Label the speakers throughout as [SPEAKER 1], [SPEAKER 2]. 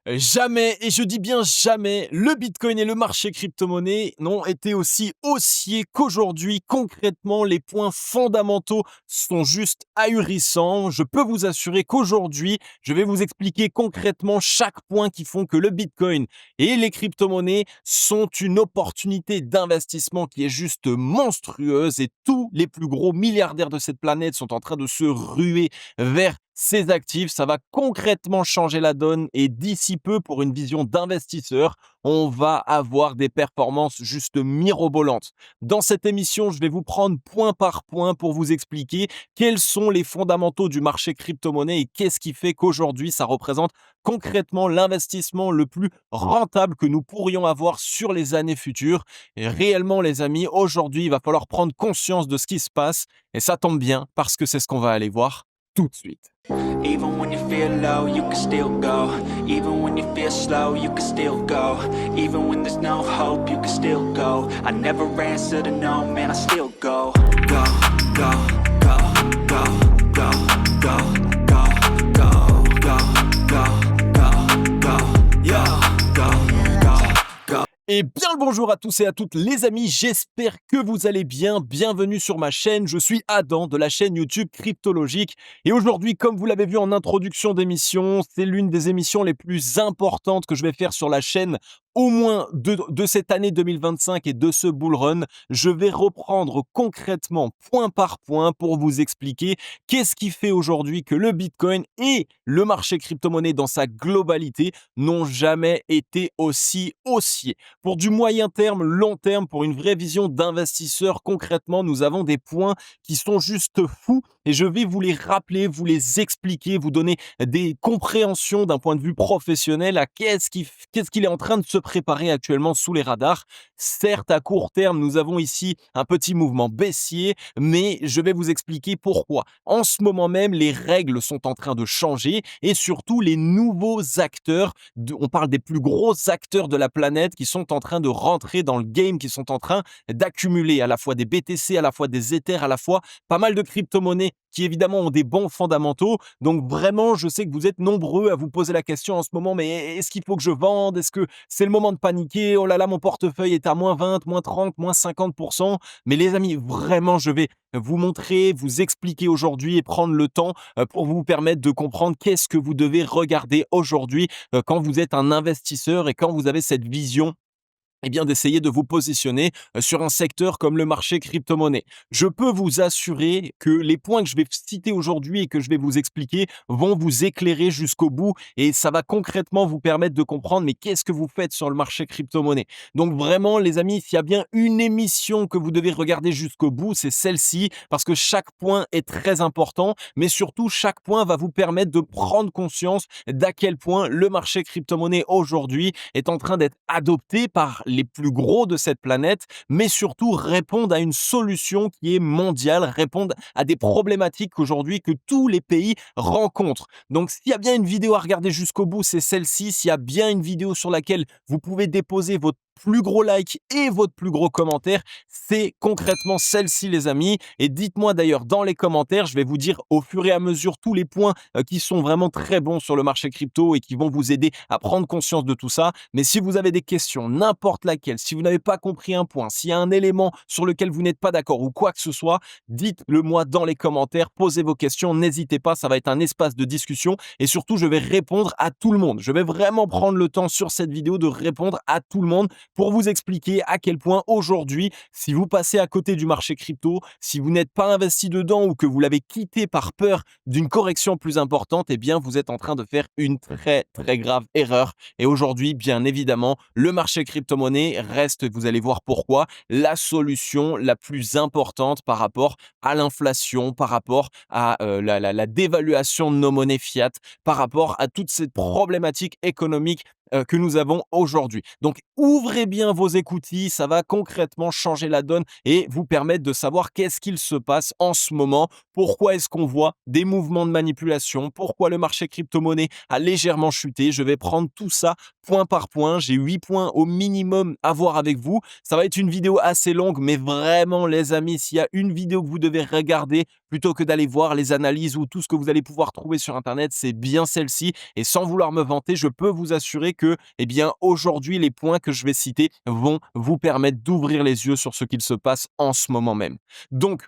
[SPEAKER 1] Jamais, et je dis bien jamais, le Bitcoin et le marché crypto-monnaie n'ont été aussi haussiers qu'aujourd'hui. Concrètement, les points fondamentaux sont juste ahurissants. Je peux vous assurer qu'aujourd'hui, je vais vous expliquer concrètement chaque point qui font que le Bitcoin et les crypto-monnaies sont une opportunité d'investissement qui est juste monstrueuse et tous les plus gros milliardaires de cette planète sont en train de se ruer vers ces actifs. Ça va concrètement changer la donne et d'ici peu, pour une vision d'investisseur, on va avoir des performances juste mirobolantes. Dans cette émission, je vais vous prendre point par point pour vous expliquer quels sont les fondamentaux du marché crypto-monnaie et qu'est-ce qui fait qu'aujourd'hui, ça représente concrètement l'investissement le plus rentable que nous pourrions avoir sur les années futures. Et réellement, les amis, aujourd'hui, il va falloir prendre conscience de ce qui se passe et ça tombe bien parce que c'est ce qu'on va aller voir tout de suite.
[SPEAKER 2] Even when you feel low, you can still go. Even when you feel slow, you can still go. Even when there's no hope, you can still go. I never answer to no, man, I still go. Go, go, go, go, go, go, go, go, go, go, go, go, yo, go, go, go.
[SPEAKER 1] Et bien le bonjour à tous et à toutes les amis, j'espère que vous allez bien. Bienvenue sur ma chaîne, je suis Adam de la chaîne YouTube Cryptologique. Et aujourd'hui, comme vous l'avez vu en introduction d'émission, c'est l'une des émissions les plus importantes que je vais faire sur la chaîne, au moins de cette année 2025 et de ce bull run. Je vais reprendre concrètement point par point pour vous expliquer qu'est-ce qui fait aujourd'hui que le Bitcoin et le marché crypto-monnaie dans sa globalité n'ont jamais été aussi haussiers. Pour du moyen terme, long terme, pour une vraie vision d'investisseur, concrètement, nous avons des points qui sont juste fous et je vais vous les rappeler, vous les expliquer, vous donner des compréhensions d'un point de vue professionnel à qu'est-ce qu'il est en train de se préparer actuellement sous les radars. Certes, à court terme, nous avons ici un petit mouvement baissier, mais je vais vous expliquer pourquoi. En ce moment même, les règles sont en train de changer et surtout les nouveaux acteurs, on parle des plus gros acteurs de la planète qui sont en train de rentrer dans le game, qui sont en train d'accumuler à la fois des BTC, à la fois des Ethers, à la fois pas mal de crypto-monnaies qui évidemment ont des bons fondamentaux. Donc vraiment, je sais que vous êtes nombreux à vous poser la question en ce moment, mais est-ce qu'il faut que je vende? Est-ce que c'est le moment de paniquer? Oh là là, mon portefeuille est à moins 20, moins 30, moins 50%. Mais les amis, vraiment, je vais vous montrer, vous expliquer aujourd'hui et prendre le temps pour vous permettre de comprendre qu'est-ce que vous devez regarder aujourd'hui quand vous êtes un investisseur et quand vous avez cette vision d'essayer de vous positionner sur un secteur comme le marché crypto-monnaie. Je peux vous assurer que les points que je vais citer aujourd'hui et que je vais vous expliquer vont vous éclairer jusqu'au bout et ça va concrètement vous permettre de comprendre mais qu'est-ce que vous faites sur le marché crypto-monnaie. Donc vraiment les amis, s'il y a bien une émission que vous devez regarder jusqu'au bout, c'est celle-ci parce que chaque point est très important, mais surtout chaque point va vous permettre de prendre conscience d'à quel point le marché crypto-monnaie aujourd'hui est en train d'être adopté par les plus gros de cette planète, mais surtout répondre à une solution qui est mondiale, répondre à des problématiques aujourd'hui que tous les pays rencontrent. Donc, s'il y a bien une vidéo à regarder jusqu'au bout, c'est celle-ci. S'il y a bien une vidéo sur laquelle vous pouvez déposer votre plus gros like et votre plus gros commentaire, c'est concrètement celle-ci les amis. Et dites-moi d'ailleurs dans les commentaires, je vais vous dire au fur et à mesure tous les points qui sont vraiment très bons sur le marché crypto et qui vont vous aider à prendre conscience de tout ça. Mais si vous avez des questions, n'importe laquelle, si vous n'avez pas compris un point, s'il y a un élément sur lequel vous n'êtes pas d'accord ou quoi que ce soit, dites-le moi dans les commentaires, posez vos questions, n'hésitez pas, ça va être un espace de discussion et surtout je vais répondre à tout le monde. Je vais vraiment prendre le temps sur cette vidéo de répondre à tout le monde pour vous expliquer à quel point aujourd'hui, si vous passez à côté du marché crypto, si vous n'êtes pas investi dedans ou que vous l'avez quitté par peur d'une correction plus importante, eh bien, vous êtes en train de faire une très, très grave erreur. Et aujourd'hui, bien évidemment, le marché crypto-monnaie reste, vous allez voir pourquoi, la solution la plus importante par rapport à l'inflation, par rapport à la dévaluation de nos monnaies fiat, par rapport à toutes ces problématiques économiques que nous avons aujourd'hui. Donc, ouvrez bien vos écoutilles, ça va concrètement changer la donne et vous permettre de savoir qu'est-ce qu'il se passe en ce moment, pourquoi est-ce qu'on voit des mouvements de manipulation, pourquoi le marché crypto-monnaie a légèrement chuté. Je vais prendre tout ça point par point. J'ai 8 points au minimum à voir avec vous. Ça va être une vidéo assez longue, mais vraiment, les amis, s'il y a une vidéo que vous devez regarder plutôt que d'aller voir les analyses ou tout ce que vous allez pouvoir trouver sur Internet, c'est bien celle-ci. Et sans vouloir me vanter, je peux vous assurer que, eh bien, aujourd'hui, les points que je vais citer vont vous permettre d'ouvrir les yeux sur ce qu'il se passe en ce moment même. Donc,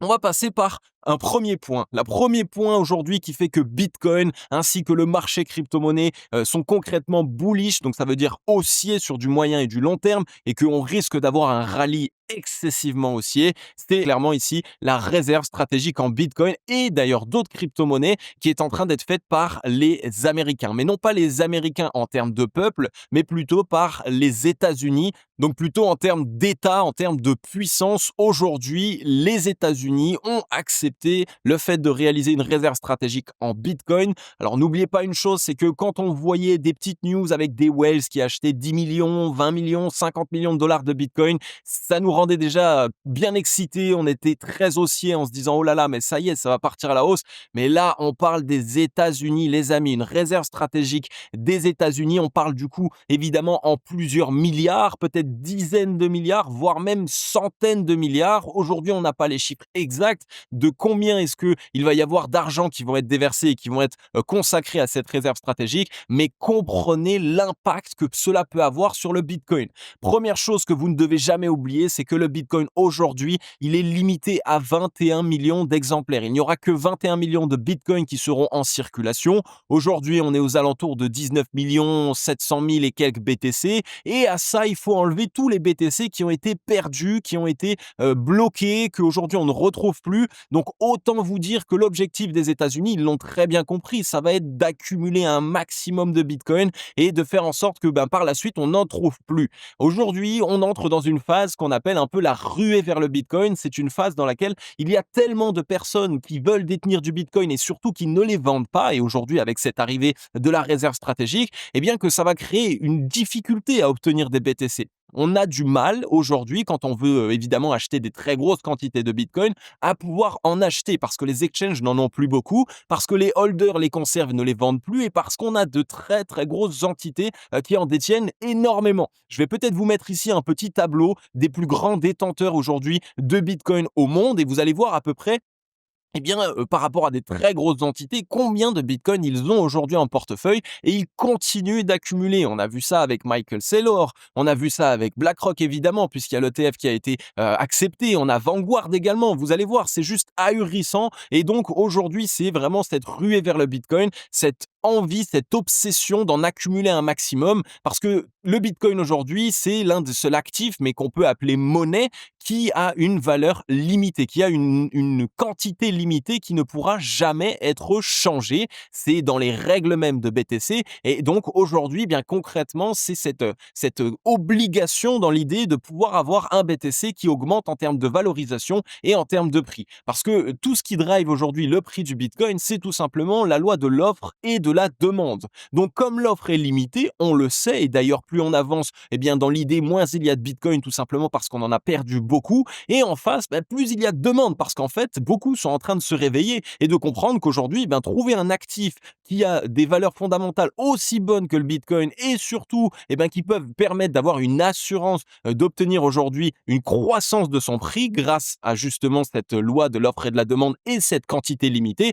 [SPEAKER 1] on va passer par un premier point. Le premier point aujourd'hui qui fait que Bitcoin ainsi que le marché crypto-monnaie sont concrètement bullish, donc ça veut dire haussier sur du moyen et du long terme, et qu'on risque d'avoir un rallye excessivement haussier. C'est clairement ici la réserve stratégique en Bitcoin et d'ailleurs d'autres crypto-monnaies qui est en train d'être faite par les Américains. Mais non pas les Américains en termes de peuple, mais plutôt par les États-Unis. Donc plutôt en termes d'État, en termes de puissance. Aujourd'hui, les États-Unis ont accepté le fait de réaliser une réserve stratégique en Bitcoin. Alors n'oubliez pas une chose, c'est que quand on voyait des petites news avec des whales qui achetaient 10 millions, 20 millions, 50 millions de dollars de Bitcoin, ça nous rendait déjà bien excités. On était très haussiers en se disant « Oh là là, mais ça y est, ça va partir à la hausse ». Mais là, on parle des États-Unis, les amis, une réserve stratégique des États-Unis. On parle du coup, évidemment, en plusieurs milliards, peut-être dizaines de milliards, voire même centaines de milliards. Aujourd'hui, on n'a pas les chiffres exacts de combien est-ce qu'il va y avoir d'argent qui vont être déversés et qui vont être consacrés à cette réserve stratégique, mais comprenez l'impact que cela peut avoir sur le Bitcoin. Première chose que vous ne devez jamais oublier, c'est que le Bitcoin aujourd'hui, il est limité à 21 millions d'exemplaires. Il n'y aura que 21 millions de Bitcoin qui seront en circulation. Aujourd'hui, on est aux alentours de 19 700 000 et quelques BTC. Et à ça, il faut enlever tous les BTC qui ont été perdus, qui ont été bloqués, qu'aujourd'hui on ne retrouve plus. Donc autant vous dire que l'objectif des États-Unis, ils l'ont très bien compris, ça va être d'accumuler un maximum de Bitcoin et de faire en sorte que par la suite, on n'en trouve plus. Aujourd'hui, on entre dans une phase qu'on appelle un peu la ruée vers le Bitcoin. C'est une phase dans laquelle il y a tellement de personnes qui veulent détenir du Bitcoin et surtout qui ne les vendent pas. Et aujourd'hui, avec cette arrivée de la réserve stratégique, eh bien que ça va créer une difficulté à obtenir des BTC. On a du mal aujourd'hui, quand on veut évidemment acheter des très grosses quantités de Bitcoin, à pouvoir en acheter parce que les exchanges n'en ont plus beaucoup, parce que les holders les conservent, ne les vendent plus et parce qu'on a de très très grosses entités qui en détiennent énormément. Je vais peut-être vous mettre ici un petit tableau des plus grands détenteurs aujourd'hui de Bitcoin au monde et vous allez voir à peu près par rapport à des très grosses entités, combien de Bitcoin ils ont aujourd'hui en portefeuille et ils continuent d'accumuler. On a vu ça avec Michael Saylor, on a vu ça avec BlackRock évidemment, puisqu'il y a l'ETF qui a été accepté, on a Vanguard également, vous allez voir, c'est juste ahurissant et donc aujourd'hui, c'est vraiment cette ruée vers le Bitcoin, cette envie, cette obsession d'en accumuler un maximum parce que le Bitcoin aujourd'hui, c'est l'un des seuls actifs, mais qu'on peut appeler monnaie, qui a une valeur limitée, qui a une quantité limitée qui ne pourra jamais être changée. C'est dans les règles mêmes de BTC. Et donc aujourd'hui, bien concrètement, c'est cette obligation dans l'idée de pouvoir avoir un BTC qui augmente en termes de valorisation et en termes de prix. Parce que tout ce qui drive aujourd'hui le prix du Bitcoin, c'est tout simplement la loi de l'offre et de la demande. Donc comme l'offre est limitée, on le sait, et d'ailleurs plus on avance, dans l'idée, moins il y a de Bitcoin tout simplement parce qu'on en a perdu beaucoup. Et en face, plus il y a de demande parce qu'en fait, beaucoup sont en train de se réveiller et de comprendre qu'aujourd'hui, trouver un actif qui a des valeurs fondamentales aussi bonnes que le Bitcoin et surtout, qui peuvent permettre d'avoir une assurance d'obtenir aujourd'hui une croissance de son prix grâce à justement cette loi de l'offre et de la demande et cette quantité limitée,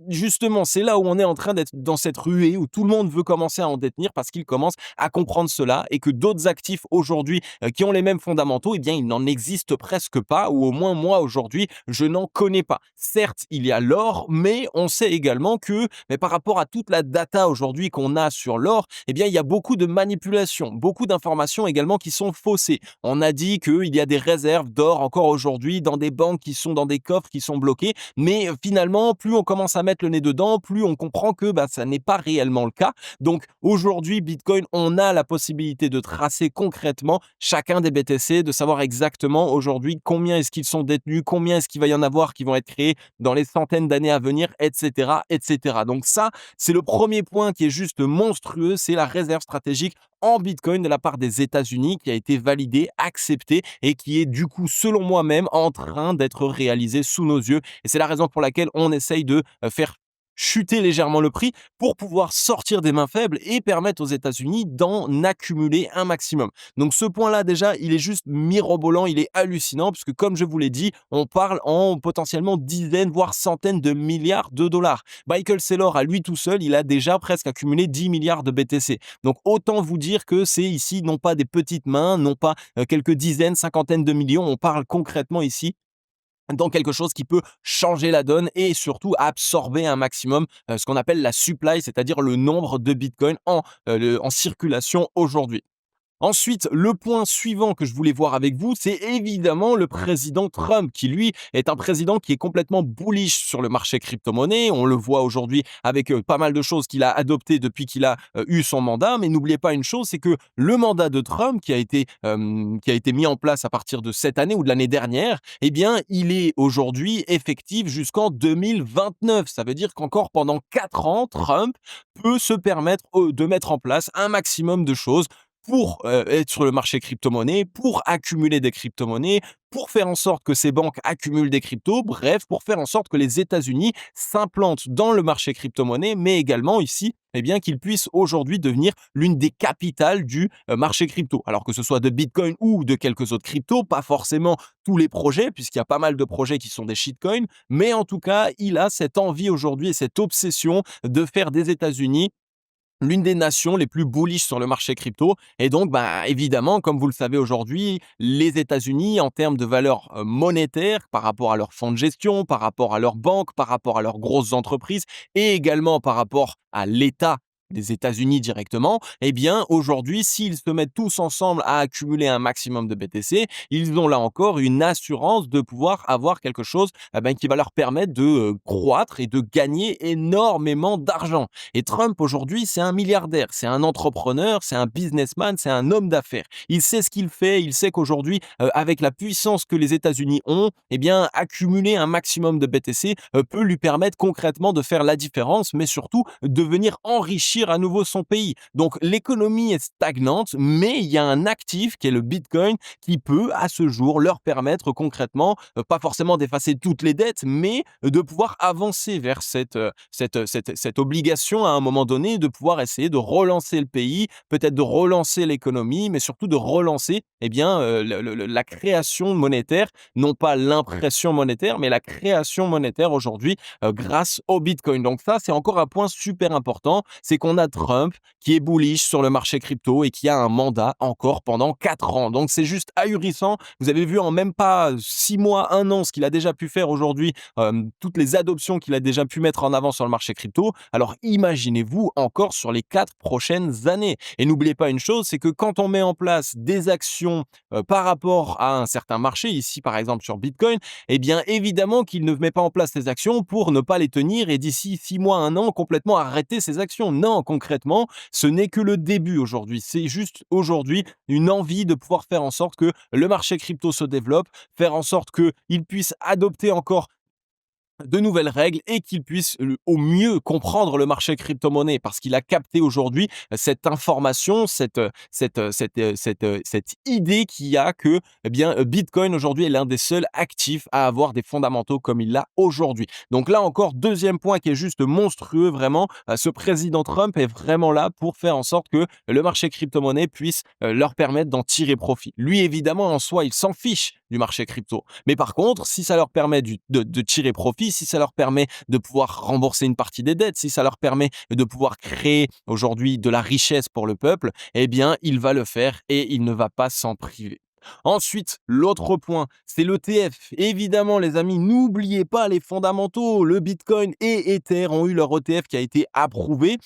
[SPEAKER 1] justement, c'est là où on est en train d'être dans cette ruée où tout le monde veut commencer à en détenir parce qu'il commence à comprendre cela et que d'autres actifs aujourd'hui qui ont les mêmes fondamentaux, il n'en existe presque pas, ou au moins moi aujourd'hui, je n'en connais pas. Certes, il y a l'or, mais on sait également que par rapport à toute la data aujourd'hui qu'on a sur l'or, il y a beaucoup de manipulations, beaucoup d'informations également qui sont faussées. On a dit qu'il y a des réserves d'or encore aujourd'hui dans des banques qui sont dans des coffres qui sont bloqués, mais finalement, plus on commence à mettre le nez dedans, plus on comprend que ça n'est pas réellement le cas. Donc aujourd'hui, Bitcoin, on a la possibilité de tracer concrètement chacun des BTC, de savoir exactement aujourd'hui combien est-ce qu'ils sont détenus, combien est-ce qu'il va y en avoir qui vont être créés dans les centaines d'années à venir, etc., etc. Donc ça, c'est le premier point qui est juste monstrueux, c'est la réserve stratégique en Bitcoin de la part des États-Unis qui a été validée, acceptée et qui est du coup, selon moi même, en train d'être réalisée sous nos yeux. Et c'est la raison pour laquelle on essaye de faire chuter légèrement le prix pour pouvoir sortir des mains faibles et permettre aux États-Unis d'en accumuler un maximum. Donc ce point-là déjà, il est juste mirobolant, il est hallucinant puisque comme je vous l'ai dit, on parle en potentiellement dizaines voire centaines de milliards de dollars. Michael Saylor à lui tout seul, il a déjà presque accumulé 10 milliards de BTC. Donc autant vous dire que c'est ici non pas des petites mains, non pas quelques dizaines, cinquantaines de millions, on parle concrètement ici dans quelque chose qui peut changer la donne et surtout absorber un maximum ce qu'on appelle la supply, c'est-à-dire le nombre de Bitcoin en circulation aujourd'hui. Ensuite, le point suivant que je voulais voir avec vous, c'est évidemment le président Trump, qui lui est un président qui est complètement bullish sur le marché crypto-monnaie. On le voit aujourd'hui avec pas mal de choses qu'il a adoptées depuis qu'il a eu son mandat. Mais n'oubliez pas une chose, c'est que le mandat de Trump, qui a été mis en place à partir de cette année ou de l'année dernière, eh bien, il est aujourd'hui effectif jusqu'en 2029. Ça veut dire qu'encore pendant 4 ans, Trump peut se permettre de mettre en place un maximum de choses pour être sur le marché crypto-monnaie, pour accumuler des crypto-monnaies, pour faire en sorte que ces banques accumulent des cryptos, bref, pour faire en sorte que les États-Unis s'implantent dans le marché crypto-monnaie, mais également ici, eh bien, qu'ils puissent aujourd'hui devenir l'une des capitales du marché crypto. Alors que ce soit de Bitcoin ou de quelques autres cryptos, pas forcément tous les projets, puisqu'il y a pas mal de projets qui sont des shitcoins, mais en tout cas, il a cette envie aujourd'hui et cette obsession de faire des États-Unis l'une des nations les plus bullish sur le marché crypto. Et donc, évidemment, comme vous le savez aujourd'hui, les États-Unis, en termes de valeur monétaire, par rapport à leurs fonds de gestion, par rapport à leurs banques, par rapport à leurs grosses entreprises, et également par rapport à l'État des États-Unis directement, eh bien aujourd'hui, s'ils se mettent tous ensemble à accumuler un maximum de BTC, ils ont là encore une assurance de pouvoir avoir quelque chose qui va leur permettre de croître et de gagner énormément d'argent. Et Trump aujourd'hui, c'est un milliardaire, c'est un entrepreneur, c'est un businessman, c'est un homme d'affaires. Il sait ce qu'il fait, il sait qu'aujourd'hui, avec la puissance que les États-Unis ont, eh bien accumuler un maximum de BTC peut lui permettre concrètement de faire la différence, mais surtout de venir enrichir à nouveau son pays. Donc l'économie est stagnante, mais il y a un actif qui est le Bitcoin qui peut à ce jour leur permettre concrètement, pas forcément d'effacer toutes les dettes, mais de pouvoir avancer vers cette obligation à un moment donné, de pouvoir essayer de relancer le pays, peut-être de relancer l'économie, mais surtout de relancer la création monétaire, non pas l'impression monétaire, mais la création monétaire aujourd'hui grâce au Bitcoin. Donc ça, c'est encore un point super important, c'est qu'on a Trump qui est bullish sur le marché crypto et qui a un mandat encore pendant 4 ans. Donc c'est juste ahurissant. Vous avez vu en même pas 6 mois, 1 an, ce qu'il a déjà pu faire aujourd'hui, toutes les adoptions qu'il a déjà pu mettre en avant sur le marché crypto. Alors imaginez-vous encore sur les 4 prochaines années. Et n'oubliez pas une chose, c'est que quand on met en place des actions par rapport à un certain marché, ici par exemple sur Bitcoin, eh bien évidemment qu'il ne met pas en place ces actions pour ne pas les tenir et d'ici 6 mois, 1 an, complètement arrêter ces actions. Non, concrètement, ce n'est que le début aujourd'hui. C'est juste aujourd'hui une envie de pouvoir faire en sorte que le marché crypto se développe, faire en sorte qu'il puisse adopter encore de nouvelles règles et qu'il puisse au mieux comprendre le marché crypto-monnaie parce qu'il a capté aujourd'hui cette information, cette idée qu'il y a que Bitcoin aujourd'hui est l'un des seuls actifs à avoir des fondamentaux comme il l'a aujourd'hui. Donc là encore, deuxième point qui est juste monstrueux vraiment, ce président Trump est vraiment là pour faire en sorte que le marché crypto-monnaie puisse leur permettre d'en tirer profit. Lui, évidemment, en soi, il s'en fiche du marché crypto. Mais par contre, si ça leur permet de tirer profit, si ça leur permet de pouvoir rembourser une partie des dettes, si ça leur permet de pouvoir créer aujourd'hui de la richesse pour le peuple, eh bien, il va le faire et il ne va pas s'en priver. Ensuite, l'autre point, c'est l'ETF. Évidemment, les amis, n'oubliez pas les fondamentaux. Le Bitcoin et Ether ont eu leur ETF qui a été approuvé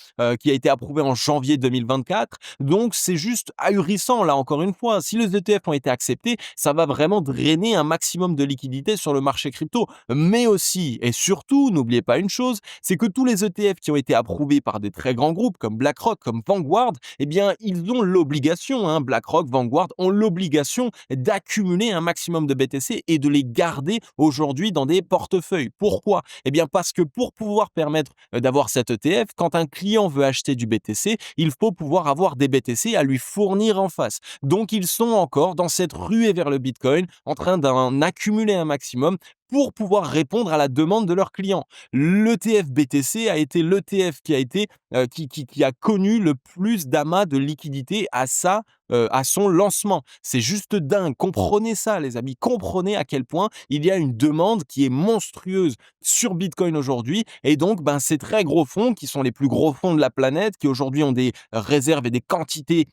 [SPEAKER 1] en janvier 2024. Donc, c'est juste ahurissant, là, encore une fois. Si les ETF ont été acceptés, ça va vraiment drainer un maximum de liquidités sur le marché crypto. Mais aussi, et surtout, n'oubliez pas une chose, c'est que tous les ETF qui ont été approuvés par des très grands groupes comme BlackRock, comme Vanguard, eh bien, ils ont l'obligation, BlackRock, Vanguard ont l'obligation d'accumuler un maximum de BTC et de les garder aujourd'hui dans des portefeuilles. Pourquoi? Eh bien, parce que pour pouvoir permettre d'avoir cet ETF, quand un client veut acheter du BTC, il faut pouvoir avoir des BTC à lui fournir en face. Donc, ils sont encore dans cette ruée vers le Bitcoin, en train d'en accumuler un maximum pour pouvoir répondre à la demande de leurs clients. L'ETF BTC a été l'ETF qui a connu le plus d'amas de liquidités à son lancement. C'est juste dingue. Comprenez ça, les amis. Comprenez à quel point il y a une demande qui est monstrueuse sur Bitcoin aujourd'hui. Et donc, ces très gros fonds, qui sont les plus gros fonds de la planète, qui aujourd'hui ont des réserves et des quantités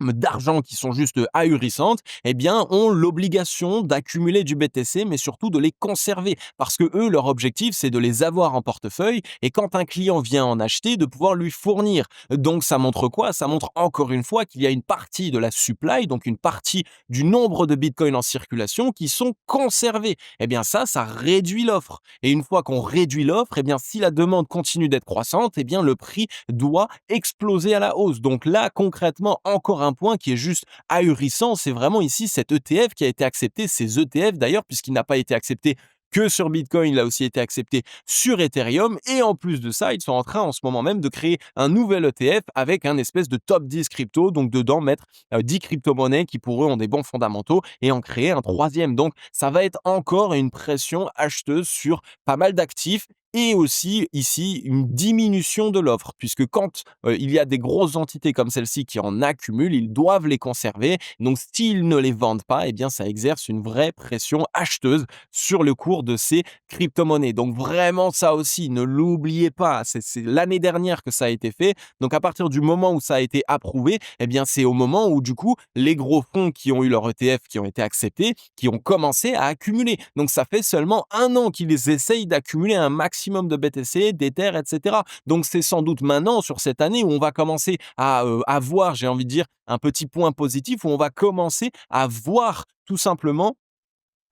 [SPEAKER 1] d'argent qui sont juste ahurissantes, eh bien, ont l'obligation d'accumuler du BTC, mais surtout de les conserver. Parce que eux, leur objectif, c'est de les avoir en portefeuille et quand un client vient en acheter, de pouvoir lui fournir. Donc, ça montre quoi? Ça montre encore une fois qu'il y a une partie de la supply, donc une partie du nombre de bitcoins en circulation qui sont conservés. Eh bien, ça réduit l'offre. Et une fois qu'on réduit l'offre, eh bien, si la demande continue d'être croissante, eh bien, le prix doit exploser à la hausse. Donc là, concrètement, encore un point qui est juste ahurissant, c'est vraiment ici cet ETF qui a été accepté, ces ETF d'ailleurs, puisqu'il n'a pas été accepté que sur Bitcoin, il a aussi été accepté sur Ethereum. Et en plus de ça, ils sont en train en ce moment même de créer un nouvel ETF avec un espèce de top 10 crypto. Donc dedans, mettre 10 crypto-monnaies qui pour eux ont des bons fondamentaux et en créer un troisième. Donc ça va être encore une pression acheteuse sur pas mal d'actifs. Et aussi, ici, une diminution de l'offre, puisque quand il y a des grosses entités comme celle-ci qui en accumulent, ils doivent les conserver. Donc, s'ils ne les vendent pas, eh bien, ça exerce une vraie pression acheteuse sur le cours de ces crypto-monnaies. Donc, vraiment, ça aussi, ne l'oubliez pas. C'est l'année dernière que ça a été fait. Donc, à partir du moment où ça a été approuvé, eh bien, c'est au moment où, du coup, les gros fonds qui ont eu leur ETF, qui ont été acceptés, qui ont commencé à accumuler. Donc, ça fait seulement 1 an qu'ils essayent d'accumuler un maximum de BTC, d'Ether, etc. Donc, c'est sans doute maintenant, sur cette année, où on va commencer à avoir, j'ai envie de dire, un petit point positif, où on va commencer à voir tout simplement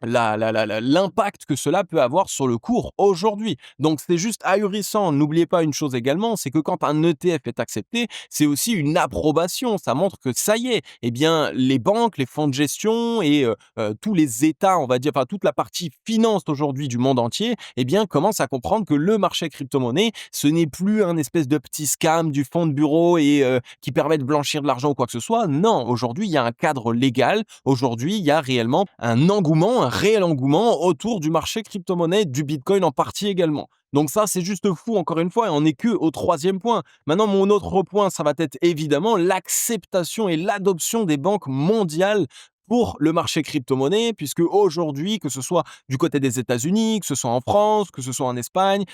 [SPEAKER 1] l'impact que cela peut avoir sur le cours aujourd'hui. Donc, c'est juste ahurissant. N'oubliez pas une chose également, c'est que quand un ETF est accepté, c'est aussi une approbation. Ça montre que ça y est, eh bien, les banques, les fonds de gestion et tous les États, on va dire, enfin, toute la partie finance aujourd'hui du monde entier, eh bien, commencent à comprendre que le marché crypto-monnaie, ce n'est plus un espèce de petit scam du fonds de bureau et qui permet de blanchir de l'argent ou quoi que ce soit. Non, aujourd'hui, il y a un cadre légal. Aujourd'hui, il y a réellement un réel engouement autour du marché crypto-monnaie, du Bitcoin en partie également. Donc ça, c'est juste fou, encore une fois, et on n'est que au troisième point. Maintenant, mon autre point, ça va être évidemment l'acceptation et l'adoption des banques mondiales pour le marché crypto-monnaie, puisque aujourd'hui, que ce soit du côté des États-Unis, que ce soit en France, que ce soit en Espagne,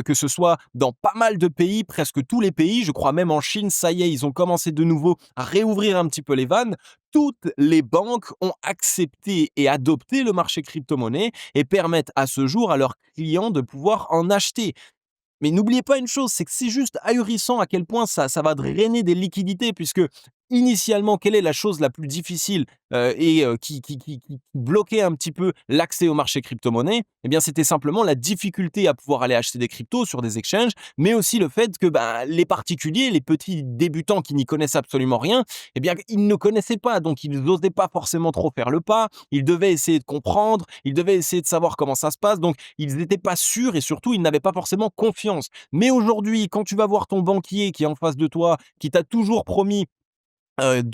[SPEAKER 1] que ce soit dans pas mal de pays, presque tous les pays, je crois même en Chine, ça y est, ils ont commencé de nouveau à réouvrir un petit peu les vannes. Toutes les banques ont accepté et adopté le marché crypto-monnaie et permettent à ce jour à leurs clients de pouvoir en acheter. Mais n'oubliez pas une chose, c'est que c'est juste ahurissant à quel point ça va drainer des liquidités puisque initialement, quelle est la chose la plus difficile qui bloquait un petit peu l'accès au marché crypto-monnaie? Eh bien, c'était simplement la difficulté à pouvoir aller acheter des cryptos sur des exchanges, mais aussi le fait que les particuliers, les petits débutants qui n'y connaissent absolument rien, eh bien, ils ne connaissaient pas, donc ils n'osaient pas forcément trop faire le pas, ils devaient essayer de comprendre, ils devaient essayer de savoir comment ça se passe, donc ils n'étaient pas sûrs et surtout, ils n'avaient pas forcément confiance. Mais aujourd'hui, quand tu vas voir ton banquier qui est en face de toi, qui t'a toujours promis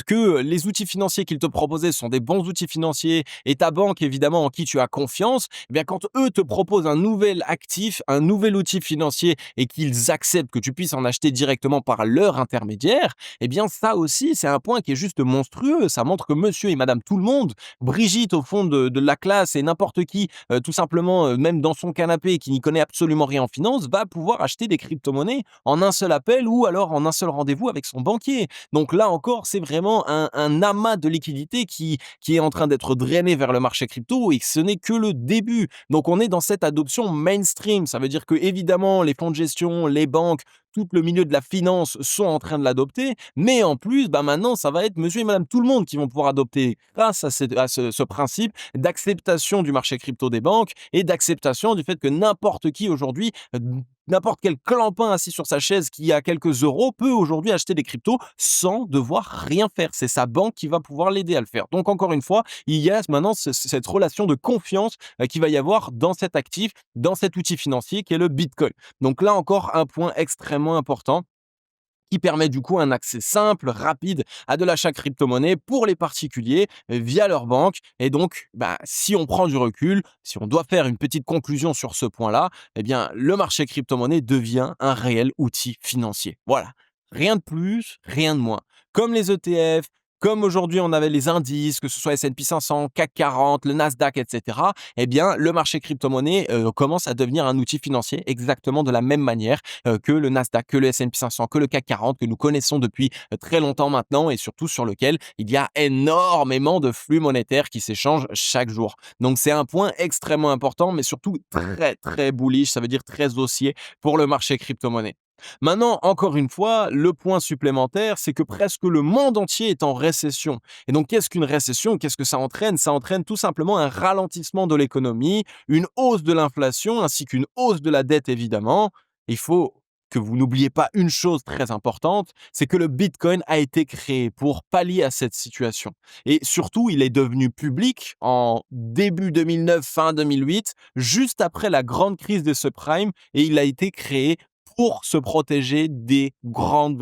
[SPEAKER 1] que les outils financiers qu'ils te proposaient sont des bons outils financiers et ta banque évidemment en qui tu as confiance, eh bien quand eux te proposent un nouvel actif, un nouvel outil financier et qu'ils acceptent que tu puisses en acheter directement par leur intermédiaire, eh bien ça aussi c'est un point qui est juste monstrueux. Ça montre que monsieur et madame tout le monde, Brigitte au fond de la classe et n'importe qui, tout simplement même dans son canapé qui n'y connaît absolument rien en finance, va pouvoir acheter des crypto-monnaies en un seul appel ou alors en un seul rendez-vous avec son banquier. Donc là encore, c'est vraiment un amas de liquidités qui est en train d'être drainé vers le marché crypto et que ce n'est que le début. Donc, on est dans cette adoption mainstream. Ça veut dire que, évidemment, les fonds de gestion, les banques, tout le milieu de la finance sont en train de l'adopter, mais en plus, maintenant, ça va être monsieur et madame tout le monde qui vont pouvoir adopter grâce à ce principe d'acceptation du marché crypto des banques et d'acceptation du fait que n'importe qui aujourd'hui, n'importe quel clampin assis sur sa chaise qui a quelques euros peut aujourd'hui acheter des cryptos sans devoir rien faire. C'est sa banque qui va pouvoir l'aider à le faire. Donc encore une fois, il y a maintenant cette relation de confiance qu'il va y avoir dans cet actif, dans cet outil financier qui est le Bitcoin. Donc là encore, un point extrêmement important qui permet du coup un accès simple, rapide à de l'achat crypto-monnaie pour les particuliers via leur banque. Et donc, si on prend du recul, si on doit faire une petite conclusion sur ce point-là, eh bien, le marché crypto-monnaie devient un réel outil financier. Voilà. Rien de plus, rien de moins. Comme les ETF, comme aujourd'hui on avait les indices, que ce soit S&P 500, CAC 40, le Nasdaq, etc., eh bien, le marché crypto-monnaie commence à devenir un outil financier exactement de la même manière que le Nasdaq, que le S&P 500, que le CAC 40, que nous connaissons depuis très longtemps maintenant et surtout sur lequel il y a énormément de flux monétaires qui s'échangent chaque jour. Donc, c'est un point extrêmement important, mais surtout très, très bullish, ça veut dire très haussier pour le marché crypto-monnaie. Maintenant, encore une fois, le point supplémentaire, c'est que presque le monde entier est en récession. Et donc, qu'est-ce qu'une récession? Qu'est-ce que ça entraîne? Ça entraîne tout simplement un ralentissement de l'économie, une hausse de l'inflation ainsi qu'une hausse de la dette, évidemment. Il faut que vous n'oubliez pas une chose très importante, c'est que le Bitcoin a été créé pour pallier à cette situation. Et surtout, il est devenu public en début 2009, fin 2008, juste après la grande crise des subprimes, et il a été créé pour se protéger des grands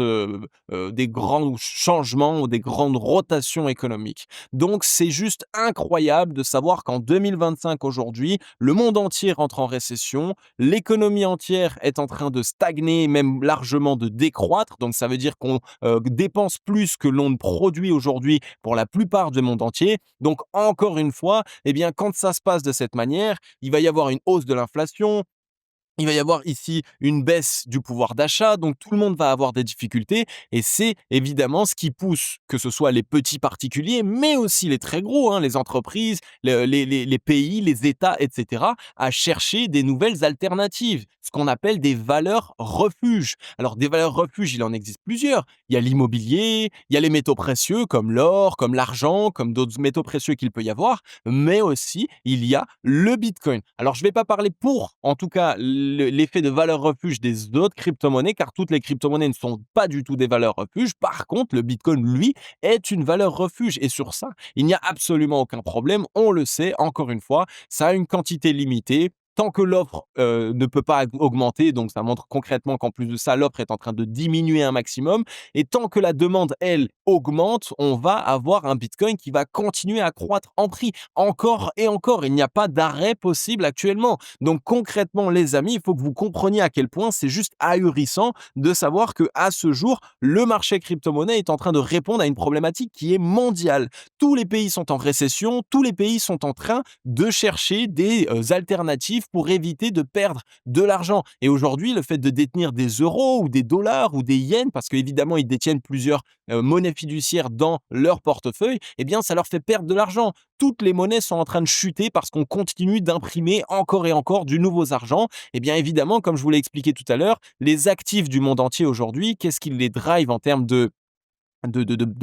[SPEAKER 1] changements ou des grandes rotations économiques. Donc, c'est juste incroyable de savoir qu'en 2025 aujourd'hui, le monde entier rentre en récession, l'économie entière est en train de stagner, même largement de décroître. Donc, ça veut dire qu'on dépense plus que l'on ne produit aujourd'hui pour la plupart du monde entier. Donc, encore une fois, eh bien, quand ça se passe de cette manière, il va y avoir une hausse de l'inflation, il va y avoir ici une baisse du pouvoir d'achat, donc tout le monde va avoir des difficultés et c'est évidemment ce qui pousse, que ce soit les petits particuliers, mais aussi les très gros, les entreprises, les pays, les États, etc., à chercher des nouvelles alternatives, ce qu'on appelle des valeurs refuges. Alors des valeurs refuges, il en existe plusieurs. Il y a l'immobilier, il y a les métaux précieux comme l'or, comme l'argent, comme d'autres métaux précieux qu'il peut y avoir, mais aussi il y a le Bitcoin. Alors je ne vais pas parler pour, en tout cas, l'effet de valeur refuge des autres crypto-monnaies, car toutes les crypto-monnaies ne sont pas du tout des valeurs refuges. Par contre, le Bitcoin, lui, est une valeur refuge. Et sur ça, il n'y a absolument aucun problème. On le sait, encore une fois, ça a une quantité limitée. Tant que l'offre ne peut pas augmenter, donc ça montre concrètement qu'en plus de ça, l'offre est en train de diminuer un maximum. Et tant que la demande, elle, augmente, on va avoir un Bitcoin qui va continuer à croître en prix. Encore et encore, il n'y a pas d'arrêt possible actuellement. Donc concrètement, les amis, il faut que vous compreniez à quel point c'est juste ahurissant de savoir qu'à ce jour, le marché crypto-monnaie est en train de répondre à une problématique qui est mondiale. Tous les pays sont en récession, tous les pays sont en train de chercher des alternatives pour éviter de perdre de l'argent. Et aujourd'hui, le fait de détenir des euros ou des dollars ou des yens, parce qu'évidemment, ils détiennent plusieurs monnaies fiduciaires dans leur portefeuille, eh bien, ça leur fait perdre de l'argent. Toutes les monnaies sont en train de chuter parce qu'on continue d'imprimer encore et encore du nouveau argent. Eh bien, évidemment, comme je vous l'ai expliqué tout à l'heure, les actifs du monde entier aujourd'hui, qu'est-ce qui les drive en termes de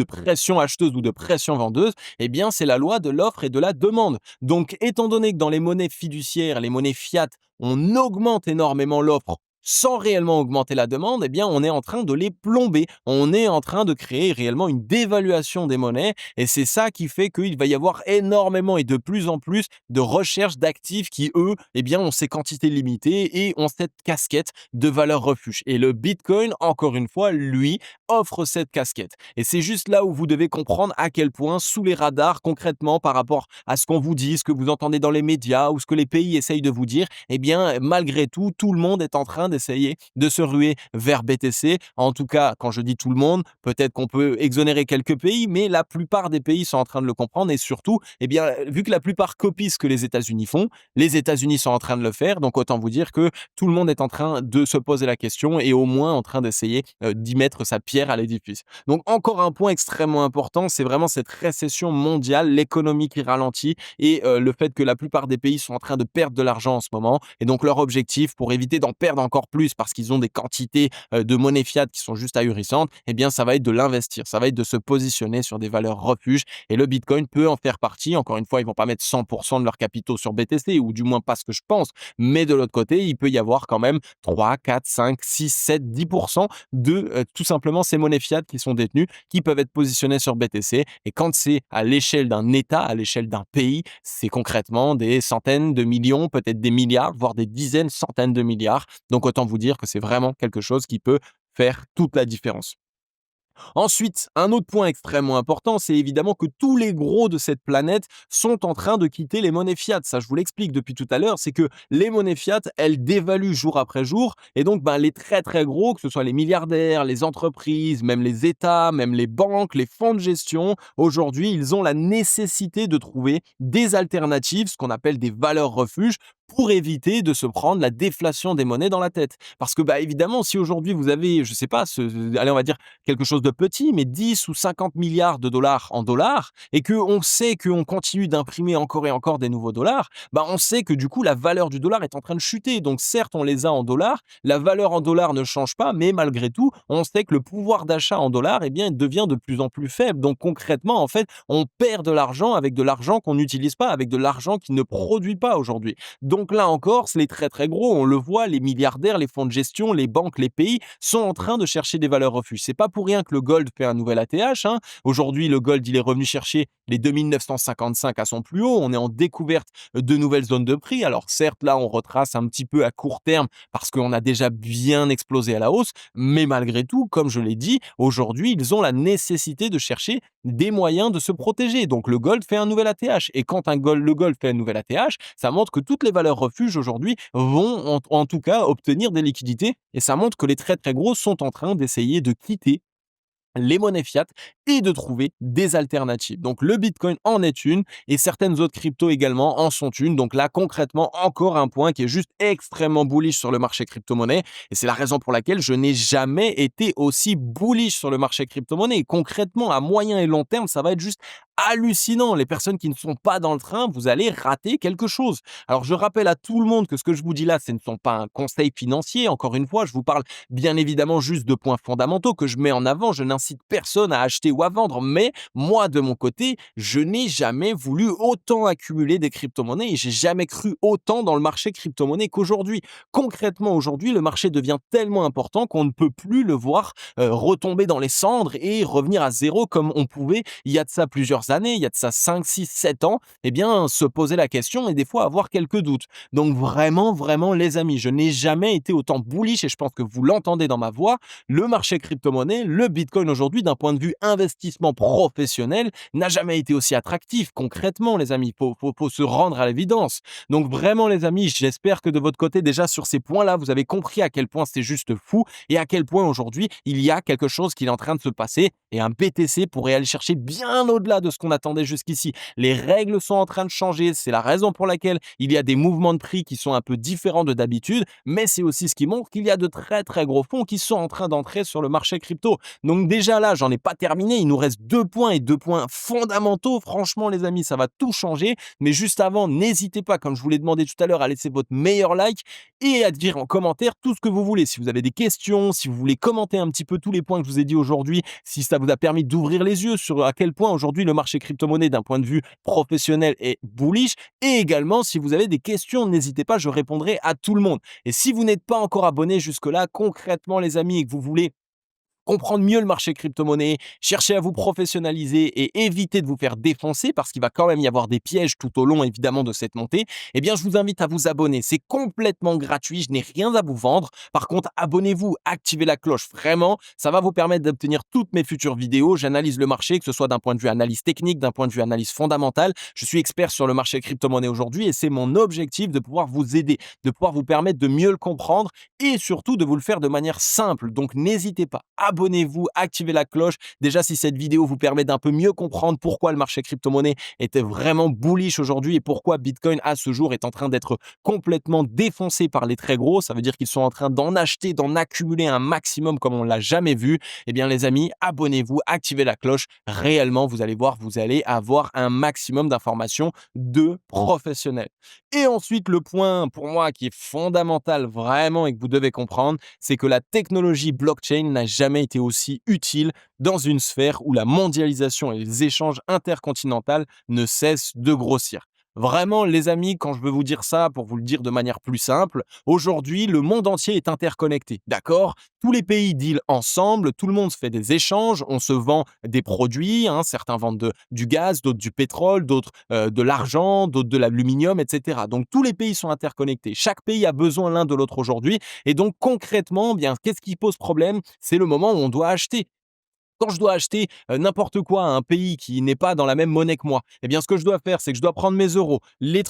[SPEAKER 1] pression acheteuse ou de pression vendeuse, eh bien, c'est la loi de l'offre et de la demande. Donc, étant donné que dans les monnaies fiduciaires, les monnaies fiat, on augmente énormément l'offre sans réellement augmenter la demande, eh bien, on est en train de les plomber. On est en train de créer réellement une dévaluation des monnaies et c'est ça qui fait qu'il va y avoir énormément et de plus en plus de recherches d'actifs qui, eux, eh bien, ont ces quantités limitées et ont cette casquette de valeur refuge. Et le Bitcoin, encore une fois, lui, offre cette casquette. Et c'est juste là où vous devez comprendre à quel point, sous les radars, concrètement, par rapport à ce qu'on vous dit, ce que vous entendez dans les médias ou ce que les pays essayent de vous dire, eh bien, malgré tout, tout le monde est en train d'essayer de se ruer vers BTC. En tout cas, quand je dis tout le monde, peut-être qu'on peut exonérer quelques pays, mais la plupart des pays sont en train de le comprendre et surtout, eh bien, vu que la plupart copient ce que les États-Unis font, les États-Unis sont en train de le faire, donc autant vous dire que tout le monde est en train de se poser la question et au moins en train d'essayer d'y mettre sa pierre à l'édifice. Donc encore un point extrêmement important, c'est vraiment cette récession mondiale, l'économie qui ralentit et le fait que la plupart des pays sont en train de perdre de l'argent en ce moment. Et donc leur objectif, pour éviter d'en perdre encore plus parce qu'ils ont des quantités de monnaie fiat qui sont juste ahurissantes, eh bien ça va être de l'investir, ça va être de se positionner sur des valeurs refuges. Et le Bitcoin peut en faire partie. Encore une fois, ils vont pas mettre 100% de leurs capitaux sur BTC, ou du moins pas ce que je pense. Mais de l'autre côté, il peut y avoir quand même 3, 4, 5, 6, 7, 10% de tout simplement ces monnaies fiat qui sont détenues, qui peuvent être positionnées sur BTC. Et quand c'est à l'échelle d'un État, à l'échelle d'un pays, c'est concrètement des centaines de millions, peut-être des milliards, voire des dizaines, centaines de milliards. Donc autant vous dire que c'est vraiment quelque chose qui peut faire toute la différence. Ensuite, un autre point extrêmement important, c'est évidemment que tous les gros de cette planète sont en train de quitter les monnaies fiat. Ça, je vous l'explique depuis tout à l'heure, c'est que les monnaies fiat, elles dévaluent jour après jour. Et donc, les très très gros, que ce soit les milliardaires, les entreprises, même les États, même les banques, les fonds de gestion, aujourd'hui, ils ont la nécessité de trouver des alternatives, ce qu'on appelle des valeurs refuges, pour éviter de se prendre la déflation des monnaies dans la tête. Parce que, évidemment, si aujourd'hui vous avez, je sais pas, allez, on va dire quelque chose de petit, mais 10 ou 50 milliards de dollars en dollars, et qu'on sait qu'on continue d'imprimer encore et encore des nouveaux dollars, on sait que du coup, la valeur du dollar est en train de chuter. Donc certes, on les a en dollars, la valeur en dollars ne change pas, mais malgré tout, on sait que le pouvoir d'achat en dollars, eh bien, devient de plus en plus faible. Donc concrètement, en fait, on perd de l'argent avec de l'argent qu'on n'utilise pas, avec de l'argent qui ne produit pas aujourd'hui. Donc là encore, c'est les très très gros, on le voit, les milliardaires, les fonds de gestion, les banques, les pays sont en train de chercher des valeurs refuges. C'est pas pour rien que le gold fait un nouvel ATH. Aujourd'hui, le gold, il est revenu chercher les 2955 à son plus haut. On est en découverte de nouvelles zones de prix. Alors certes, là, on retrace un petit peu à court terme parce qu'on a déjà bien explosé à la hausse. Mais malgré tout, comme je l'ai dit, aujourd'hui, ils ont la nécessité de chercher des moyens de se protéger. Donc le gold fait un nouvel ATH. Et quand le gold fait un nouvel ATH, ça montre que toutes les valeurs refuges aujourd'hui vont en tout cas obtenir des liquidités. Et ça montre que les très très gros sont en train d'essayer de quitter les monnaies fiat et de trouver des alternatives. Donc le Bitcoin en est une et certaines autres cryptos également en sont une. Donc là, concrètement, encore un point qui est juste extrêmement bullish sur le marché crypto-monnaie et c'est la raison pour laquelle je n'ai jamais été aussi bullish sur le marché crypto-monnaie. Et concrètement, à moyen et long terme, ça va être juste hallucinant. Les personnes qui ne sont pas dans le train, vous allez rater quelque chose. Alors je rappelle à tout le monde que ce que je vous dis là, ce ne sont pas un conseil financier. Encore une fois, je vous parle bien évidemment juste de points fondamentaux que je mets en avant. Je n'incite personne à acheter ou à vendre, mais moi, de mon côté, je n'ai jamais voulu autant accumuler des crypto-monnaies et j'ai jamais cru autant dans le marché crypto-monnaie qu'aujourd'hui. Concrètement, aujourd'hui, le marché devient tellement important qu'on ne peut plus le voir retomber dans les cendres et revenir à zéro comme on pouvait il y a de ça plusieurs années, il y a de ça 5, 6, 7 ans, eh bien, se poser la question et des fois avoir quelques doutes. Donc vraiment, vraiment, les amis, je n'ai jamais été autant bullish et je pense que vous l'entendez dans ma voix, le marché crypto-monnaie, le Bitcoin aujourd'hui, d'un point de vue investissement professionnel, n'a jamais été aussi attractif. Concrètement, les amis, faut se rendre à l'évidence. Donc vraiment, les amis, j'espère que de votre côté, déjà sur ces points-là, vous avez compris à quel point c'est juste fou et à quel point aujourd'hui, il y a quelque chose qui est en train de se passer et un BTC pourrait aller chercher bien au-delà de ce qu'on attendait jusqu'ici. Les règles sont en train de changer, c'est la raison pour laquelle il y a des mouvements de prix qui sont un peu différents de d'habitude, mais c'est aussi ce qui montre qu'il y a de très très gros fonds qui sont en train d'entrer sur le marché crypto. Donc déjà là, j'en ai pas terminé, il nous reste 2 points et 2 points fondamentaux. Franchement les amis, ça va tout changer, mais juste avant, n'hésitez pas, comme je vous l'ai demandé tout à l'heure, à laisser votre meilleur like et à dire en commentaire tout ce que vous voulez. Si vous avez des questions, si vous voulez commenter un petit peu tous les points que je vous ai dit aujourd'hui, si ça vous a permis d'ouvrir les yeux sur à quel point aujourd'hui le marché crypto-monnaie d'un point de vue professionnel est bullish, et également si vous avez des questions, n'hésitez pas, je répondrai à tout le monde. Et si vous n'êtes pas encore abonné jusque-là, concrètement les amis, et que vous voulez comprendre mieux le marché crypto-monnaie, chercher à vous professionnaliser et éviter de vous faire défoncer parce qu'il va quand même y avoir des pièges tout au long évidemment de cette montée, eh bien je vous invite à vous abonner. C'est complètement gratuit, je n'ai rien à vous vendre. Par contre, abonnez-vous, activez la cloche, vraiment, ça va vous permettre d'obtenir toutes mes futures vidéos. J'analyse le marché, que ce soit d'un point de vue analyse technique, d'un point de vue analyse fondamentale. Je suis expert sur le marché crypto-monnaie aujourd'hui et c'est mon objectif de pouvoir vous aider, de pouvoir vous permettre de mieux le comprendre et surtout de vous le faire de manière simple. Donc n'hésitez pas, abonnez-vous, activez la cloche. Déjà, si cette vidéo vous permet d'un peu mieux comprendre pourquoi le marché crypto-monnaie était vraiment bullish aujourd'hui et pourquoi Bitcoin à ce jour est en train d'être complètement défoncé par les très gros, ça veut dire qu'ils sont en train d'en acheter, d'en accumuler un maximum comme on l'a jamais vu. Eh bien les amis, abonnez-vous, activez la cloche. Réellement, vous allez voir, vous allez avoir un maximum d'informations de professionnels. Et ensuite, le point pour moi qui est fondamental vraiment et que vous devez comprendre, c'est que la technologie blockchain n'a jamais été aussi utile dans une sphère où la mondialisation et les échanges intercontinentaux ne cessent de grossir. Vraiment, les amis, quand je veux vous dire ça, pour vous le dire de manière plus simple, aujourd'hui, le monde entier est interconnecté, d'accord? Tous les pays dealent ensemble, tout le monde fait des échanges, on se vend des produits, hein, certains vendent du gaz, d'autres du pétrole, d'autres de l'argent, d'autres de l'aluminium, etc. Donc tous les pays sont interconnectés, chaque pays a besoin l'un de l'autre aujourd'hui, et donc concrètement, bien, qu'est-ce qui pose problème? C'est le moment où on doit acheter. Quand je dois acheter n'importe quoi à un pays qui n'est pas dans la même monnaie que moi, eh bien, ce que je dois faire, c'est que je dois prendre mes euros, les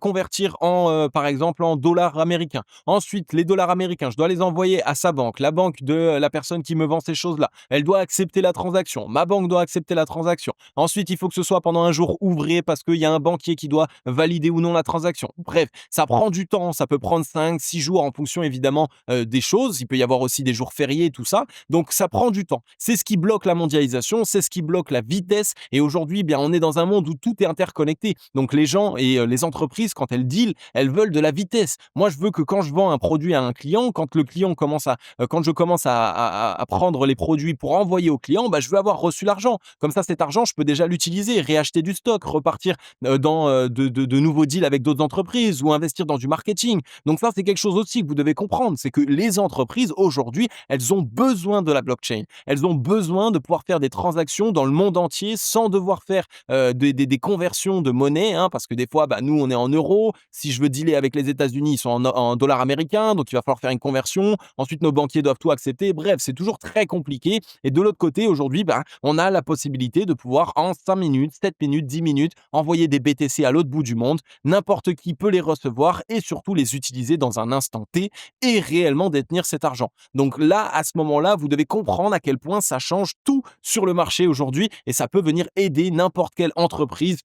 [SPEAKER 1] convertir en, par exemple, en dollars américains. Ensuite, les dollars américains, je dois les envoyer à sa banque. La banque de la personne qui me vend ces choses-là, elle doit accepter la transaction. Ma banque doit accepter la transaction. Ensuite, il faut que ce soit pendant un jour ouvré parce qu'il y a un banquier qui doit valider ou non la transaction. Bref, ça prend du temps. Ça peut prendre 5, 6 jours en fonction, évidemment, des choses. Il peut y avoir aussi des jours fériés, tout ça. Donc, ça prend du temps. C'est ce qui bloque la mondialisation, c'est ce qui bloque la vitesse. Et aujourd'hui, bien, on est dans un monde où tout est interconnecté. Donc les gens et les entreprises, quand elles deal, elles veulent de la vitesse. Moi, je veux que quand je vends un produit à un client, quand le client commence quand je commence à prendre les produits pour envoyer au client, bah, je veux avoir reçu l'argent. Comme ça, cet argent, je peux déjà l'utiliser, réacheter du stock, repartir dans de nouveaux deals avec d'autres entreprises ou investir dans du marketing. Donc ça, c'est quelque chose aussi que vous devez comprendre, c'est que les entreprises aujourd'hui, elles ont besoin de la blockchain. Elles ont besoin de pouvoir faire des transactions dans le monde entier sans devoir faire des conversions de monnaie, hein, parce que des fois, bah, nous, on est en euros. Si je veux dealer avec les États-Unis, ils sont en dollars américains, donc il va falloir faire une conversion. Ensuite, nos banquiers doivent tout accepter. Bref, c'est toujours très compliqué. Et de l'autre côté, aujourd'hui, bah, on a la possibilité de pouvoir, en 5 minutes, 7 minutes, 10 minutes, envoyer des BTC à l'autre bout du monde. N'importe qui peut les recevoir et surtout les utiliser dans un instant T et réellement détenir cet argent. Donc là, à ce moment-là, vous devez comprendre à quel point ça change tout sur le marché aujourd'hui et ça peut venir aider n'importe quelle entreprise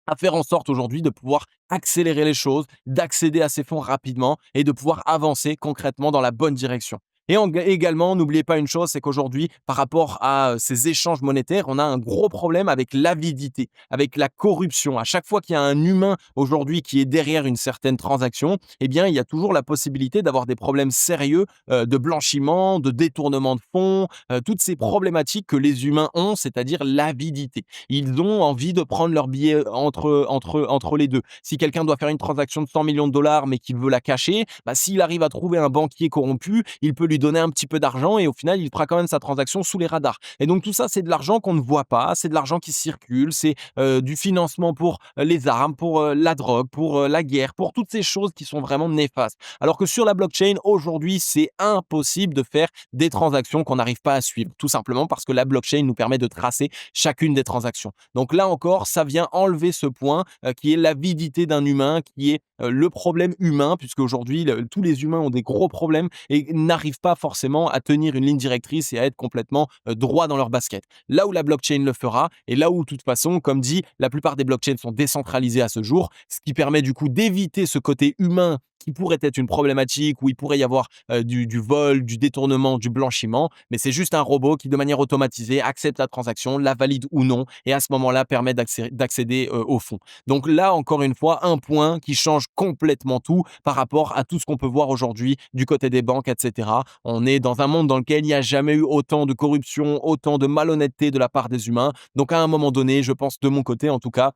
[SPEAKER 1] à faire en sorte aujourd'hui de pouvoir accélérer les choses, d'accéder à ces fonds rapidement et de pouvoir avancer concrètement dans la bonne direction. Et également, n'oubliez pas une chose, c'est qu'aujourd'hui, par rapport à ces échanges monétaires, on a un gros problème avec l'avidité, avec la corruption. À chaque fois qu'il y a un humain aujourd'hui qui est derrière une certaine transaction, eh bien, il y a toujours la possibilité d'avoir des problèmes sérieux de blanchiment, de détournement de fonds, toutes ces problématiques que les humains ont, c'est-à-dire l'avidité. Ils ont envie de prendre leur billet entre les deux. Si quelqu'un doit faire une transaction de 100 millions de dollars mais qu'il veut la cacher, bah, s'il arrive à trouver un banquier corrompu, il peut lui donner un petit peu d'argent et au final, il fera quand même sa transaction sous les radars. Et donc tout ça, c'est de l'argent qu'on ne voit pas, c'est de l'argent qui circule, c'est du financement pour les armes, pour la drogue, pour la guerre, pour toutes ces choses qui sont vraiment néfastes. Alors que sur la blockchain, aujourd'hui, c'est impossible de faire des transactions qu'on n'arrive pas à suivre, tout simplement parce que la blockchain nous permet de tracer chacune des transactions. Donc là encore, ça vient enlever ce point qui est l'avidité d'un humain, qui est le problème humain, puisque aujourd'hui, tous les humains ont des gros problèmes et n'arrivent pas forcément à tenir une ligne directrice et à être complètement droit dans leur basket. Là où la blockchain le fera, et là où, de toute façon, comme dit, la plupart des blockchains sont décentralisées à ce jour, ce qui permet du coup d'éviter ce côté humain qui pourrait être une problématique, où il pourrait y avoir du vol, du détournement, du blanchiment, mais c'est juste un robot qui, de manière automatisée, accepte la transaction, la valide ou non, et à ce moment-là, permet d'accéder au fonds. Donc là, encore une fois, un point qui change complètement tout par rapport à tout ce qu'on peut voir aujourd'hui du côté des banques, etc. On est dans un monde dans lequel il n'y a jamais eu autant de corruption, autant de malhonnêteté de la part des humains. Donc à un moment donné, je pense de mon côté en tout cas,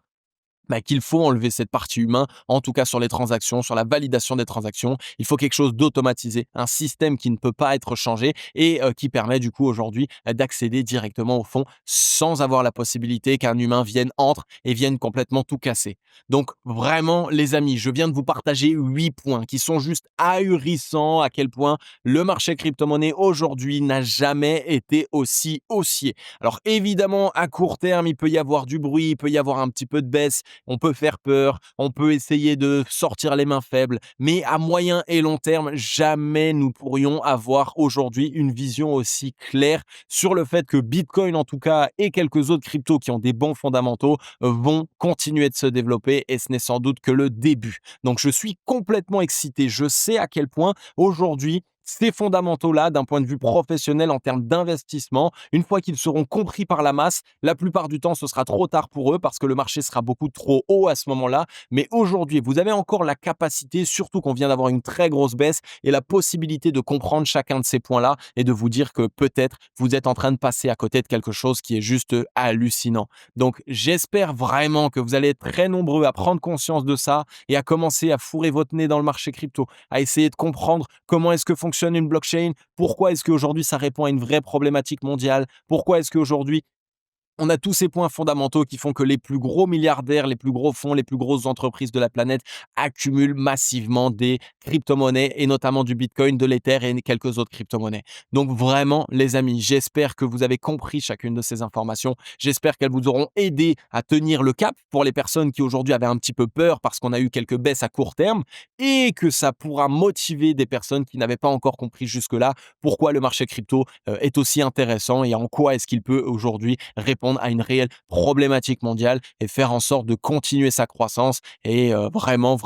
[SPEAKER 1] qu'il faut enlever cette partie humaine, en tout cas sur les transactions, sur la validation des transactions. Il faut quelque chose d'automatisé, un système qui ne peut pas être changé et qui permet du coup aujourd'hui d'accéder directement au fond sans avoir la possibilité qu'un humain entre et vienne complètement tout casser. Donc vraiment les amis, je viens de vous partager 8 points qui sont juste ahurissants à quel point le marché crypto-monnaie aujourd'hui n'a jamais été aussi haussier. Alors évidemment, à court terme, il peut y avoir du bruit, il peut y avoir un petit peu de baisse, on peut faire peur, on peut essayer de sortir les mains faibles, mais à moyen et long terme, jamais nous pourrions avoir aujourd'hui une vision aussi claire sur le fait que Bitcoin en tout cas et quelques autres cryptos qui ont des bons fondamentaux vont continuer de se développer et ce n'est sans doute que le début. Donc je suis complètement excité, je sais à quel point aujourd'hui ces fondamentaux-là, d'un point de vue professionnel en termes d'investissement, une fois qu'ils seront compris par la masse, la plupart du temps, ce sera trop tard pour eux parce que le marché sera beaucoup trop haut à ce moment-là. Mais aujourd'hui, vous avez encore la capacité, surtout qu'on vient d'avoir une très grosse baisse et la possibilité de comprendre chacun de ces points-là et de vous dire que peut-être vous êtes en train de passer à côté de quelque chose qui est juste hallucinant. Donc, j'espère vraiment que vous allez être très nombreux à prendre conscience de ça et à commencer à fourrer votre nez dans le marché crypto, à essayer de comprendre comment est-ce que fonctionne une blockchain, pourquoi est-ce qu'aujourd'hui ça répond à une vraie problématique mondiale, pourquoi est-ce qu'aujourd'hui on a tous ces points fondamentaux qui font que les plus gros milliardaires, les plus gros fonds, les plus grosses entreprises de la planète accumulent massivement des crypto-monnaies et notamment du Bitcoin, de l'Ether et quelques autres crypto-monnaies. Donc vraiment, les amis, j'espère que vous avez compris chacune de ces informations. J'espère qu'elles vous auront aidé à tenir le cap pour les personnes qui aujourd'hui avaient un petit peu peur parce qu'on a eu quelques baisses à court terme et que ça pourra motiver des personnes qui n'avaient pas encore compris jusque-là pourquoi le marché crypto est aussi intéressant et en quoi est-ce qu'il peut aujourd'hui répondre à une réelle problématique mondiale et faire en sorte de continuer sa croissance et vraiment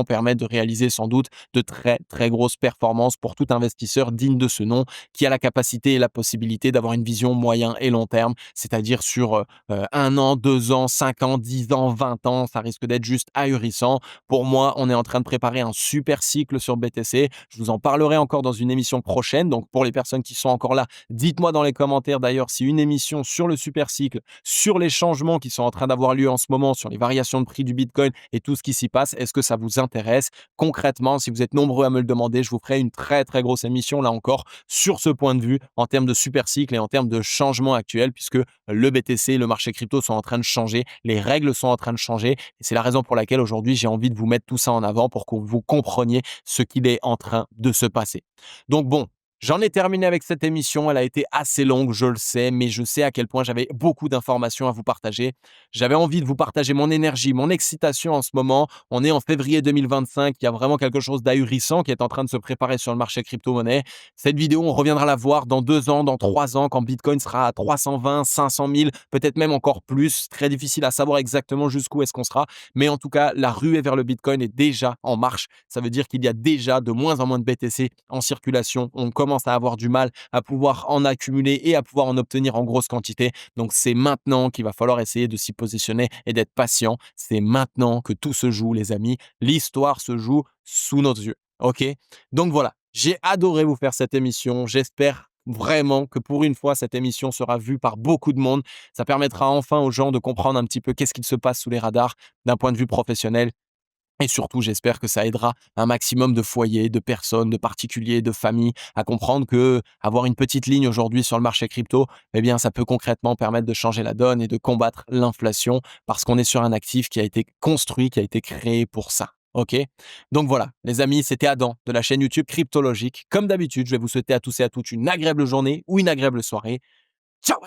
[SPEAKER 1] permettre de réaliser sans doute de très très grosses performances pour tout investisseur digne de ce nom qui a la capacité et la possibilité d'avoir une vision moyen et long terme, c'est-à-dire sur 1 an, 2 ans, 5 ans, 10 ans, 20 ans, ça risque d'être juste ahurissant. Pour moi, on est en train de préparer un super cycle sur BTC. Je vous en parlerai encore dans une émission prochaine. Donc pour les personnes qui sont encore là, dites-moi dans les commentaires d'ailleurs si une émission sur le super cycle, sur les changements qui sont en train d'avoir lieu en ce moment, sur les variations de prix du Bitcoin et tout ce qui s'y passe, est-ce que ça vous intéresse? Concrètement, si vous êtes nombreux à me le demander, je vous ferai une très très grosse émission là encore sur ce point de vue en termes de super cycle et en termes de changement actuel puisque le BTC et le marché crypto sont en train de changer, les règles sont en train de changer et c'est la raison pour laquelle aujourd'hui j'ai envie de vous mettre tout ça en avant pour que vous compreniez ce qu'il est en train de se passer. Donc bon, j'en ai terminé avec cette émission. Elle a été assez longue, je le sais, mais je sais à quel point j'avais beaucoup d'informations à vous partager. J'avais envie de vous partager mon énergie, mon excitation en ce moment. On est en février 2025. Il y a vraiment quelque chose d'ahurissant qui est en train de se préparer sur le marché crypto-monnaie. Cette vidéo, on reviendra la voir dans 2 ans, dans 3 ans, quand Bitcoin sera à 320, 500 000, peut-être même encore plus. Très difficile à savoir exactement jusqu'où est-ce qu'on sera. Mais en tout cas, la ruée vers le Bitcoin est déjà en marche. Ça veut dire qu'il y a déjà de moins en moins de BTC en circulation. On commence à avoir du mal à pouvoir en accumuler et à pouvoir en obtenir en grosse quantité. Donc, c'est maintenant qu'il va falloir essayer de s'y positionner et d'être patient. C'est maintenant que tout se joue, les amis. L'histoire se joue sous nos yeux. OK? Donc voilà, j'ai adoré vous faire cette émission. J'espère vraiment que pour une fois, cette émission sera vue par beaucoup de monde. Ça permettra enfin aux gens de comprendre un petit peu qu'est-ce qu'il se passe sous les radars d'un point de vue professionnel. Et surtout, j'espère que ça aidera un maximum de foyers, de personnes, de particuliers, de familles à comprendre que avoir une petite ligne aujourd'hui sur le marché crypto, eh bien, ça peut concrètement permettre de changer la donne et de combattre l'inflation parce qu'on est sur un actif qui a été construit, qui a été créé pour ça. OK? Donc voilà, les amis, c'était Adam de la chaîne YouTube Cryptologique. Comme d'habitude, je vais vous souhaiter à tous et à toutes une agréable journée ou une agréable soirée. Ciao!